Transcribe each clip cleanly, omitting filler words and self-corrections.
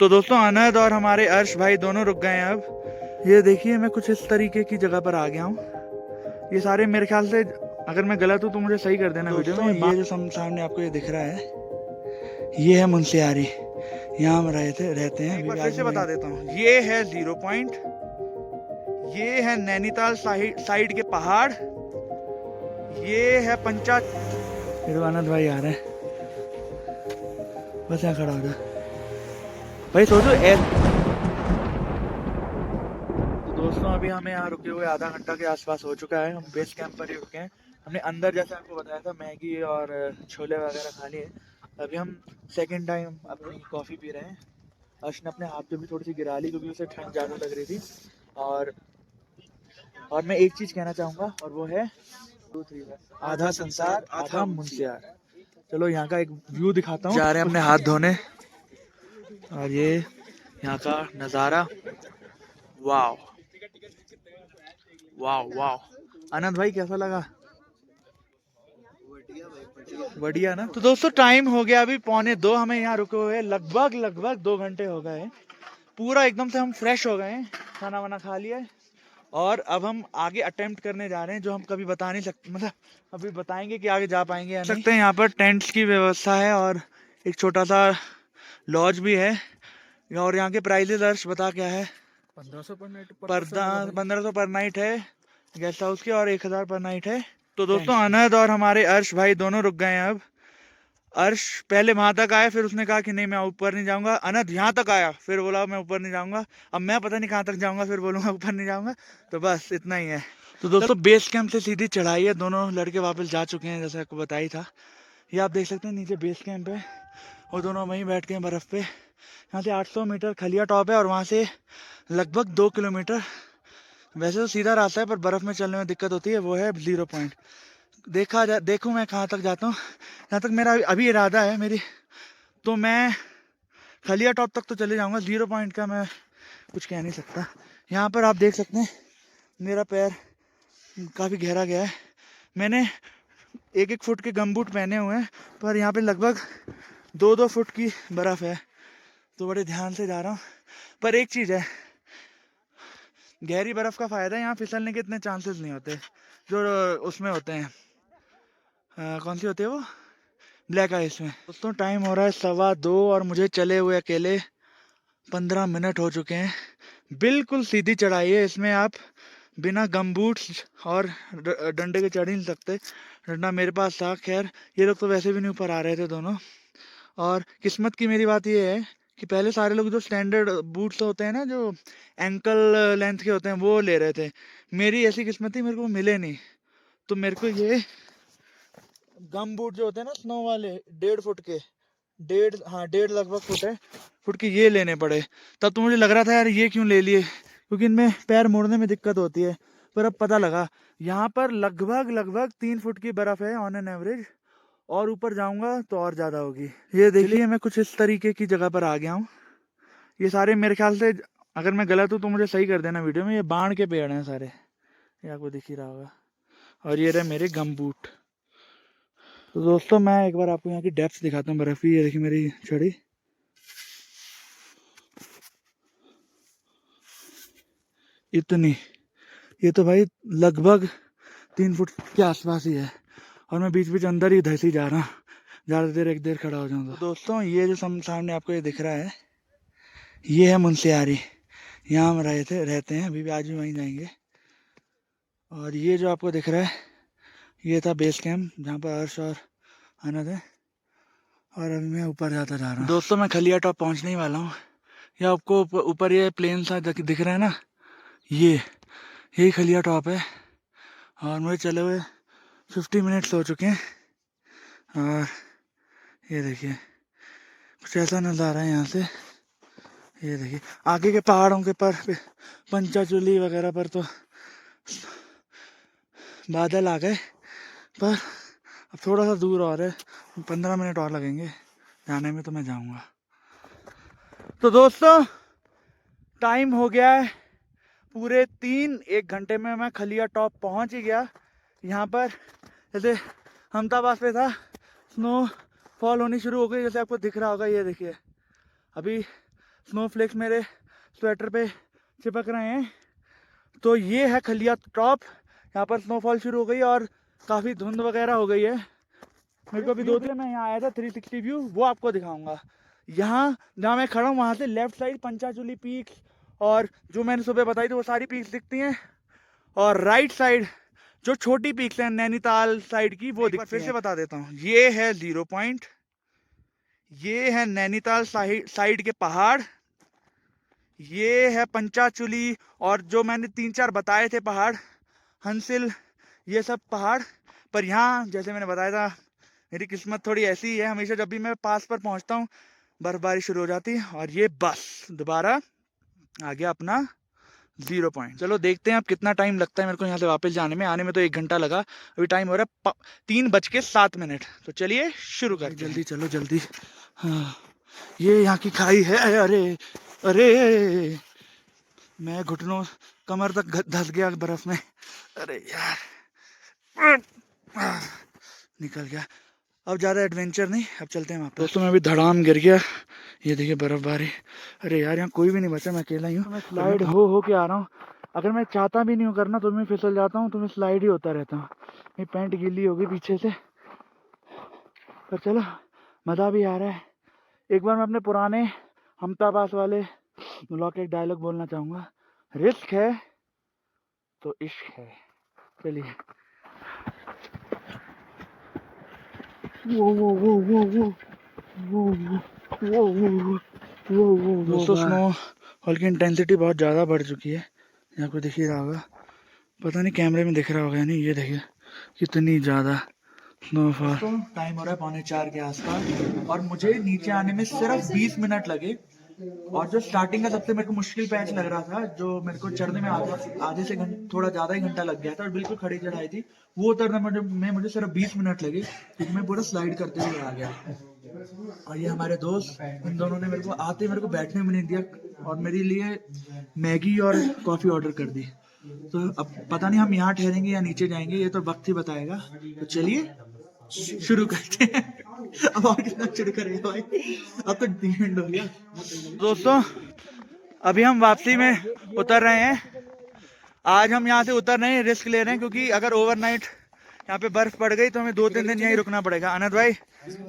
तो दोस्तों अनद और हमारे अर्श भाई दोनों रुक गए हैं अब। ये देखिए मैं कुछ इस तरीके की जगह पर आ गया हूँ। ये सारे मेरे ख्याल से, अगर मैं गलत हूँ तो मुझे सही कर देना वीडियो में। ये जो सामने आपको ये दिख रहा है, ये है मुंशियारी। यहाँ हम रहते हैं। एक बार फिर से बता देता हूँ, ये है 0 पॉइंट, ये है नैनीताल साइड के पहाड़, ये है पंचा। ये तो आनंद भाई आ रहे हैं, बस यहाँ खड़ा हो जा भाई, सोचो तो दोस्तों अभी हमें यहाँ रुके हुए आधा घंटा के आसपास हो चुका है। हम बेस कैंप पर ही रुके हैं। हमने अंदर जैसे आपको बताया था मैगी और छोले वगैरह खा लिए। अभी हम सेकंड टाइम अपनी कॉफ़ी पी रहे हैं। अर्श ने अपने हाथ पे भी थोड़ी सी गिरा ली क्योंकि उसे ठंड ज़्यादा लग रही थी। और मैं एक चीज़ कहना चाहूँगा, और वो है आधा संसार आधा मुंशियार। चलो यहाँ का एक व्यू दिखाता हूँ। जा रहे हैं अपने हाथ धोने, और ये यहाँ का नज़ारा। वाह वाह वाह। आनंद भाई कैसा लगा? बढ़िया ना। तो दोस्तों टाइम हो गया अभी 1:45, हमें यहाँ रुके हुए लगभग 2 घंटे हो गए। पूरा एकदम से हम फ्रेश हो गए हैं, खाना वाना खा लिया है। और अब हम आगे अटेम्प्ट करने जा रहे हैं, जो हम कभी बता नहीं सकते, मतलब अभी बताएंगे कि आगे जा पाएंगे या नहीं। सकते हैं। यहाँ पर टेंट्स की व्यवस्था है और एक छोटा सा लॉज भी है। और यहाँ के प्राइजेस अर्श बता क्या है? 1500 पर नाइट 1500 पर नाइट है गेस्ट हाउस की, और 1000 पर नाइट है। तो दोस्तों अनद और हमारे अर्श भाई दोनों रुक गए हैं अब। अर्श पहले वहां तक आया, फिर उसने कहा कि नहीं मैं ऊपर नहीं जाऊंगा। अनद यहाँ तक आया, फिर बोला मैं ऊपर नहीं जाऊंगा। अब मैं पता नहीं कहाँ तक जाऊंगा, फिर बोलूंगा ऊपर नहीं जाऊंगा। तो बस इतना ही है। तो दोस्तों बेस कैंप से सीधी चढ़ाई है। दोनों लड़के वापस जा चुके हैं, जैसे आपको बताई था। ये आप देख सकते हैं नीचे बेस कैंप है, और दोनों वहीं बैठ के बर्फ पे। यहाँ से 800 मीटर खलिया टॉप है, और वहाँ से लगभग 2 किलोमीटर वैसे तो सीधा रास्ता है, पर बर्फ में चलने में दिक्कत होती है। वो है 0 पॉइंट। देखूँ मैं कहाँ तक जाता हूँ। यहाँ तक मेरा अभी इरादा है मेरी, तो मैं खलिया टॉप तक तो चले जाऊँगा। 0 पॉइंट का मैं कुछ कह नहीं सकता। यहाँ पर आप देख सकते हैं मेरा पैर काफ़ी गहरा गया है। मैंने 1-1 फुट के गमबूट पहने हुए हैं, पर यहाँ पे लगभग 2-2 फुट की बर्फ़ है, तो बड़े ध्यान से जा रहा हूँ। पर एक चीज़ है, गहरी बर्फ़ का फ़ायदा है यहाँ फिसलने के इतने चांसेस नहीं होते जो उसमें होते हैं। कौन सी होती है वो, ब्लैक आइस में। दोस्तों टाइम हो रहा है 2:15, और मुझे चले हुए अकेले 15 मिनट हो चुके हैं। बिल्कुल सीधी चढ़ाई है, इसमें आप बिना गमबूट्स और डंडे के चढ़ ही नहीं सकते। डंडा मेरे पास था, खैर ये लोग तो वैसे भी नहीं ऊपर आ रहे थे दोनों। और किस्मत की मेरी बात ये है कि पहले सारे लोग जो स्टैंडर्ड बूट्स होते हैं ना, जो एंकल लेंथ के होते हैं, वो ले रहे थे। मेरी ऐसी किस्मत थी, मेरे को मिले नहीं। तो मेरे को ये गम बूट जो होते हैं ना स्नो वाले, 1.5 फुट के, 1.5 लगभग फुट के ये लेने पड़े। तब तो मुझे लग रहा था यार ये क्यों ले लिए, क्योंकि इनमें पैर मोड़ने में दिक्कत होती है। पर अब पता लगा यहाँ पर लगभग 3 फुट की बर्फ है ऑन एन एवरेज, और ऊपर जाऊंगा तो और ज्यादा होगी। ये देखिए मैं कुछ इस तरीके की जगह पर आ गया हूँ। ये सारे मेरे ख्याल से, अगर मैं गलत हूँ तो मुझे सही कर देना वीडियो में। ये बाण के पेड़ हैं सारे, ये आपको दिख ही रहा होगा। और ये रहे मेरे गम बूट। तो दोस्तों मैं एक बार आपको यहाँ की डेप्थ दिखाता हूँ बर्फ की। ये देखिए मेरी छड़ी, इतनी। ये तो भाई लगभग 3 फुट के आसपास ही है, और मैं बीच बीच अंदर ही धसी जा रहा हूँ। ज़्यादा देर एक देर खड़ा हो जाऊँगा। तो दोस्तों ये जो सामने आपको ये दिख रहा है, ये है मुंशियारी। यहाँ हम रहते हैं अभी भी, आज भी वहीं जाएंगे। और ये जो आपको दिख रहा है, ये था बेस कैंप जहाँ पर अर्श और आनंद है। और अभी मैं ऊपर जाता जा रहा हूँ। दोस्तों मैं खलिया टॉप पहुँचने ही वाला हूँ। ये आपको ऊपर ये प्लेन सा दिख रहा है ना, यही खलिया टॉप है। और मुझे चले हुए 50 मिनट्स हो चुके हैं। और ये देखिए कुछ ऐसा नज़ारा है यहाँ से। ये देखिए आगे के पहाड़ों के पर पंचाचूली वगैरह पर तो बादल आ गए, पर अब थोड़ा सा दूर और है, 15 मिनट और लगेंगे जाने में, तो मैं जाऊँगा। तो दोस्तों टाइम हो गया है पूरे 1 घंटे में मैं खलिया टॉप पहुंच ही गया। यहाँ पर जैसे हमताबाद पे था, स्नो फॉल होनी शुरू हो गई, जैसे आपको दिख रहा होगा। ये देखिए अभी स्नोफ्लेक्स मेरे स्वेटर पे चिपक रहे हैं। तो ये है खलिया टॉप, यहाँ पर स्नोफॉल शुरू हो गई और काफ़ी धुंध वगैरह हो गई है। मेरे को अभी 2 दिन मैं यहाँ आया था 360 व्यू, वो आपको दिखाऊंगा। यहाँ जहाँ मैं खड़ा हूँ वहाँ से लेफ्ट साइड पंचाचूली पीक और जो मैंने सुबह बताई थी वो सारी पीक्स दिखती हैं, और राइट साइड जो छोटी पीक्स हैं नैनीताल साइड की वो दिखती हैं। फिर से बता देता हूँ, ये है 0 पॉइंट, ये है नैनीताल साइड के पहाड़, ये है पंचाचूली, और जो मैंने 3-4 बताए थे पहाड़, हंसिल, ये सब पहाड़। पर यहाँ जैसे मैंने बताया था मेरी किस्मत थोड़ी ऐसी है, हमेशा जब भी मैं पास पर पहुँचता हूँ बर्फबारी शुरू हो जाती है। और ये बस दोबारा आ गया अपना 0 पॉइंट। चलो देखते हैं अब कितना टाइम लगता है मेरे को यहाँ से वापस जाने में। आने में तो 1 घंटा लगा, अभी टाइम हो रहा है 3:07। तो चलिए शुरू कर जल्दी, चलो जल्दी। हाँ, ये यहाँ की खाई है। अरे अरे मैं घुटनों कमर तक धस गया बर्फ में। अरे यार निकल गया। अब ज़्यादा एडवेंचर नहीं, अब चलते हैं वहाँ पर। दोस्तों मैं अभी धड़ाम गिर गया, ये देखिए बर्फबारी। अरे यार यहाँ कोई भी नहीं बचा, मैं अकेला ही हूँ। मैं स्लाइड हो के आ रहा हूँ, अगर मैं चाहता भी नहीं हूँ करना तो मैं फिसल जाता हूँ, तो मैं स्लाइड ही होता रहता हूँ। मेरी पैंट गीली होगी पीछे से, पर चलो मज़ा भी आ रहा है। एक बार मैं अपने पुराने हमताबास वाले ब्लॉग का एक डायलॉग बोलना चाहूँगा, रिस्क है तो इश्क है। चलिए। दोस्तों स्नोफॉल की इंटेंसिटी बहुत ज़्यादा बढ़ चुकी है, यहाँ पे दिख ही रहा होगा, पता नहीं कैमरे में दिख रहा होगा नहीं, ये देखिए कितनी ज़्यादा स्नोफॉल। टाइम हो रहा है 3:45 के आसपास और मुझे नीचे आने में सिर्फ 20 मिनट लगे। और जो स्टार्टिंग का सबसे मेरे को मुश्किल पैच लग रहा था, जो मेरे को चढ़ने में आधे से थोड़ा ज़्यादा ही घंटा लग गया था और बिल्कुल खड़ी चढ़ाई थी, वो उतरने में मुझे सिर्फ 20 मिनट लगे, क्योंकि मैं पूरा स्लाइड करते हुए आ गया। और ये हमारे दोस्त, इन दोनों ने मेरे को बैठने में नहीं दिया और मेरे लिए मैगी और कॉफ़ी ऑर्डर कर दी। तो अब पता नहीं हम यहाँ ठहरेंगे या नीचे जाएंगे, ये तो वक्त ही बताएगा। तो चलिए शुरू करते हैं। अब और कितना शुरू करेंगे भाई, अब तो डिपेंड हो गया। दोस्तों अभी हम वापसी में उतर रहे हैं। आज हम यहाँ से उतर रहे हैं, रिस्क ले रहे हैं, क्योंकि अगर ओवरनाइट यहाँ पे बर्फ पड़ गई तो हमें 2-3 दिन यहीं रुकना पड़ेगा। अनंत भाई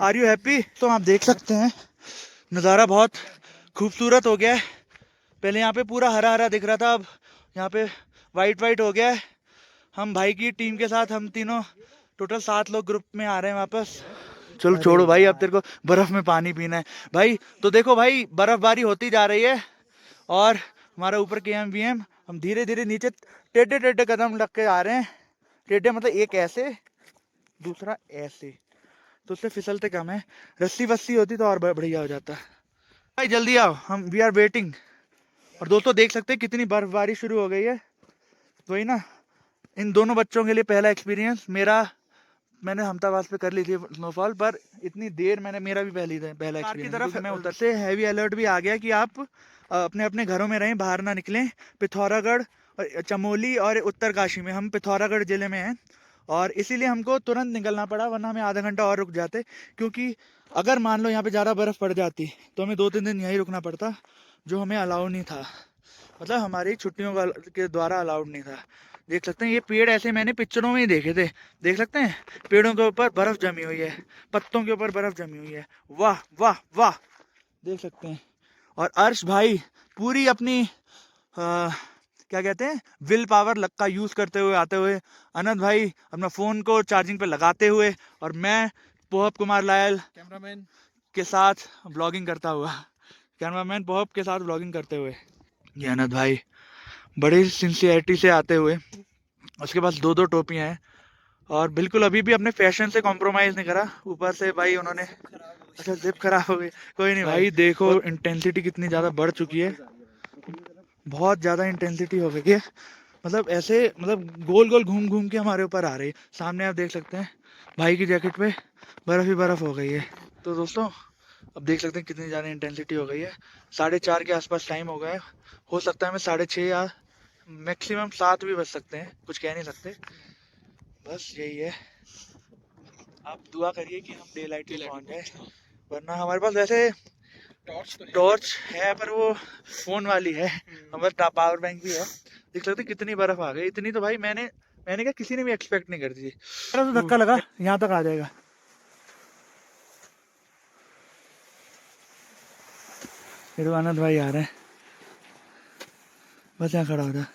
आर यू हैप्पी? तो आप देख सकते हैं नज़ारा बहुत खूबसूरत हो गया है। पहले यहाँ पे पूरा हरा हरा दिख रहा था, अब यहाँ पे वाइट वाइट हो गया है। हम भाई की टीम के साथ हम तीनों टोटल 7 लोग ग्रुप में आ रहे हैं वापस। चलो छोड़ो भाई, अब तेरे को बर्फ में पानी पीना है भाई। तो देखो भाई बर्फबारी होती जा रही है और हमारा ऊपर KMVM, हम धीरे धीरे नीचे टेढ़े टेढ़े कदम लग के आ रहे हैं। टेढ़े मतलब एक ऐसे दूसरा ऐसे, तो उससे फिसलते कम है। रस्सी वस्सी होती तो और बढ़िया हो जाता। भाई जल्दी आओ, हम वी आर वेटिंग। और दोस्तों देख सकते हैं कितनी बर्फबारी शुरू हो गई है। वही ना, इन दोनों बच्चों के लिए पहला एक्सपीरियंस मेरा, मैंने हमताबाद पे कर ली थी स्नोफॉल, पर इतनी देर मैंने, मेरा भी पहला एक्सपीरियंस की तरफ मैं उतर से हैवी अलर्ट भी आ गया कि आप अपने अपने घरों में रहें, बाहर ना निकलें। पिथौरागढ़ और चमोली और उत्तरकाशी में, हम पिथौरागढ़ जिले में हैं और इसीलिए हमको तुरंत निकलना पड़ा, वरना हमें आधा घंटा और रुक जाते। क्योंकि अगर मान लो यहाँ पे ज़्यादा बर्फ़ पड़ जाती तो हमें 2-3 दिन यहीं रुकना पड़ता, जो हमें अलाउ नहीं था, मतलब हमारी छुट्टियों के द्वारा अलाउड नहीं था। देख सकते हैं ये पेड़ ऐसे मैंने पिक्चरों में ही देखे थे, देख सकते हैं पेड़ों के ऊपर बर्फ जमी हुई है, पत्तों के ऊपर बर्फ जमी हुई है। वाह वाह वाह, देख सकते हैं। और अर्श भाई पूरी अपनी क्या कहते हैं विल पावर का यूज़ करते हुए आते हुए, अनंत भाई अपना फ़ोन को चार्जिंग पे लगाते हुए, और मैं पोहब कुमार लायल कैमरामैन के साथ ब्लॉगिंग करता हुआ, कैमरामैन पोहब के साथ ब्लॉगिंग करते हुए। ये अनंत भाई बड़ी सिंसियरिटी से आते हुए, उसके पास 2-2 टोपियां हैं और बिल्कुल अभी भी अपने फैशन से कॉम्प्रोमाइज़ नहीं करा। ऊपर से भाई उन्होंने, अच्छा जिप खराब हो गई, कोई नहीं भाई। देखो इंटेंसिटी कितनी ज़्यादा बढ़ चुकी है, बहुत ज़्यादा इंटेंसिटी हो गई है, मतलब ऐसे, मतलब गोल गोल घूम घूम के हमारे ऊपर आ रही है। सामने आप देख सकते हैं भाई की जैकेट पे बर्फ़ ही बर्फ़ हो गई है। तो दोस्तों अब देख सकते हैं कितनी ज़्यादा इंटेंसिटी हो गई है। 4:30 के आसपास टाइम हो गया है, हो सकता है मैं 6:30 या मैक्सिमम 7 भी बज सकते हैं, कुछ कह नहीं सकते। बस यही है, आप दुआ करिए कि हम डे लाइट में पहुंच जाए, वरना हमारे पास वैसे टॉर्च है पर वो फोन वाली है, हमारे पावर बैंक भी है। देख सकते कितनी बर्फ आ गई, इतनी तो भाई मैंने क्या किसी ने भी एक्सपेक्ट नहीं कर दी थी। तो धक्का लगा यहाँ तक आ जाएगा। फिर आनंद भाई आ रहे हैं, बस यहाँ खड़ा हो रहा है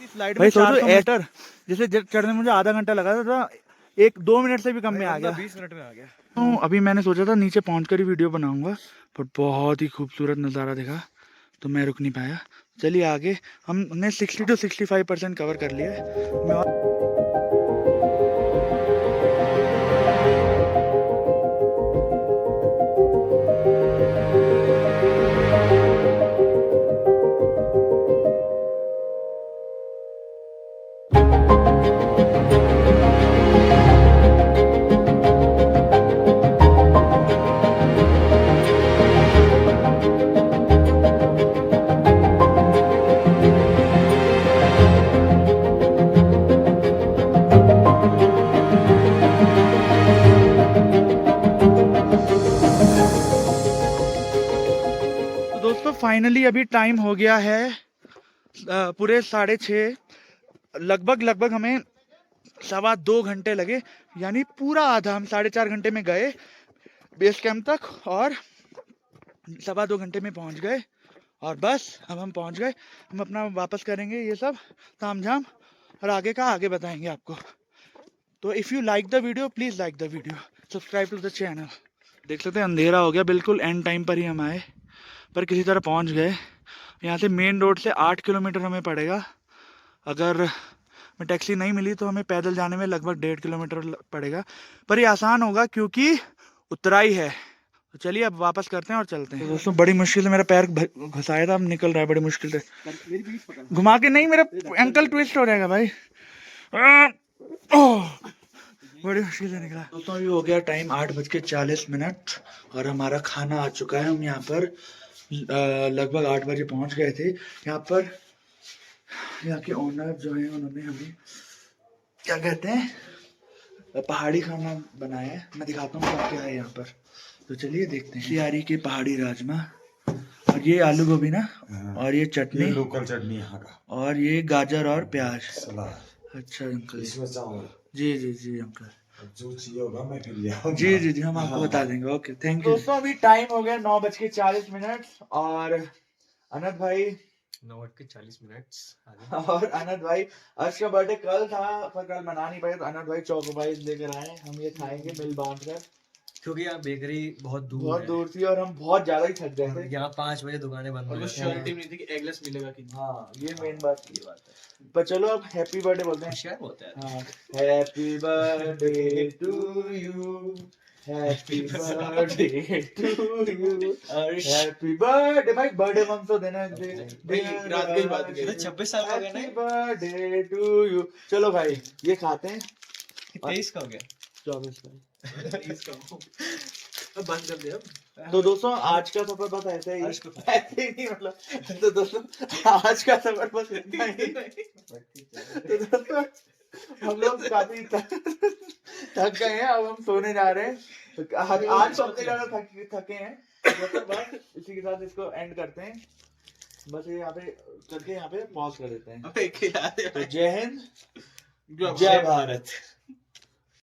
स्लाइड में 400 मीटर, जिसे चढ़ने में मुझे आधा घंटा लगा था, 1-2 मिनट से भी कम में आ गया, 20 मिनट में आ गया। तो अभी मैंने सोचा था नीचे पहुंचकर ही वीडियो बनाऊंगा, पर बहुत ही खूबसूरत नज़ारा दिखा तो मैं रुक नहीं पाया। चलिए आगे, हमने 60 to 65% कवर कर लिया है। फाइनली अभी टाइम हो गया है पूरे 6:30, लगभग हमें 2.25 घंटे लगे, यानी पूरा आधा। हम 4.5 घंटे में गए बेस कैंप तक और 2.25 घंटे में पहुंच गए, और बस अब हम पहुंच गए। हम अपना वापस करेंगे ये सब तामझाम और आगे का आगे बताएंगे आपको। तो if you like the video please like the video, subscribe to the channel. देख सकते हैं अंधेरा हो गया, बिल्कुल एंड टाइम पर ही हम आए, पर किसी तरह पहुंच गए। यहाँ से मेन रोड से 8 किलोमीटर हमें पड़ेगा। अगर मैं टैक्सी नहीं मिली तो हमें पैदल जाने में लगभग 1.5 किलोमीटर पड़ेगा, पर ये आसान होगा क्योंकि उतराई है। तो चलिए अब वापस करते हैं और चलते हैं। तो दोस्तों बड़ी मुश्किल से मेरा पैर घुसाया था, अब निकल रहा है बड़ी मुश्किल से। घुमा के नहीं, मेरा एंकल ट्विस्ट हो जाएगा भाई। बड़ी मुश्किल से निकला। दोस्तों अभी हो गया टाइम 8:40 और हमारा खाना आ चुका है। हम यहाँ पर लगभग 8 बजे पहुँच गए थे। यहाँ पर यहाँ के ओनर जो हैं उन्होंने हमें क्या कहते हैं पहाड़ी खाना बनाया है। मैं दिखाता हूँ क्या क्या है यहाँ पर, तो चलिए देखते हैं। सियारी के पहाड़ी राजमा, और ये आलू गोभी ना, और ये चटनी, लोकल चटनी यहाँ का, और ये गाजर और प्याज सलाद। अच्छा अंकल, इसमें चावल। जी जी जी अंकल, जो चाहिए होगा मैं फिर ले आऊंगा। जी जी जी हम आपको बता देंगे। Okay thank you. दोस्तों अभी टाइम हो गया 9:40 और अनंत भाई 9:40 और अनंत भाई, अर्श का बर्थडे कल था पर कल मना नहीं पाए, तो अनंत भाई चौकोबाइज लेकर आए। हम ये खाएंगे मिल बांट कर, क्योंकि यहाँ बेकरी बहुत दूर थी और हम बहुत ज्यादा ही थक गए थे। यहाँ 5 बजे दुकानें बंद हो जाती हैं। नहीं थी कि एगलेस मिलेगा कि नहीं। हाँ ये मेन बात है। पर चलो अब हैप्पी बर्थडे बोलते हैं। शेयर होता है। हाँ happy birthday to you, happy birthday to you, happy birthday. भाई बर्थडे मंथ तो देना रात की बात है। 26 साल का हो गया ना। Happy birthday to you. चलो भाई ये खाते हैं। 23 का हो गया, 24 का अब बंद कर दिया। तो दोस्तों आज का सफर बस ऐसे ही नहीं, मतलब तो दोस्तों आज का सफर बस इतना ही। तो दोस्तों हम लोग काफी थक गए हैं, अब हम सोने जा रहे हैं। आज सबसे ज्यादा थके हैं। दोस्तों बस इसी के साथ इसको एंड करते हैं। बस ये यहाँ पे करके यहाँ पे पॉज कर देते हैं। तो जय हिंद, जय भारत।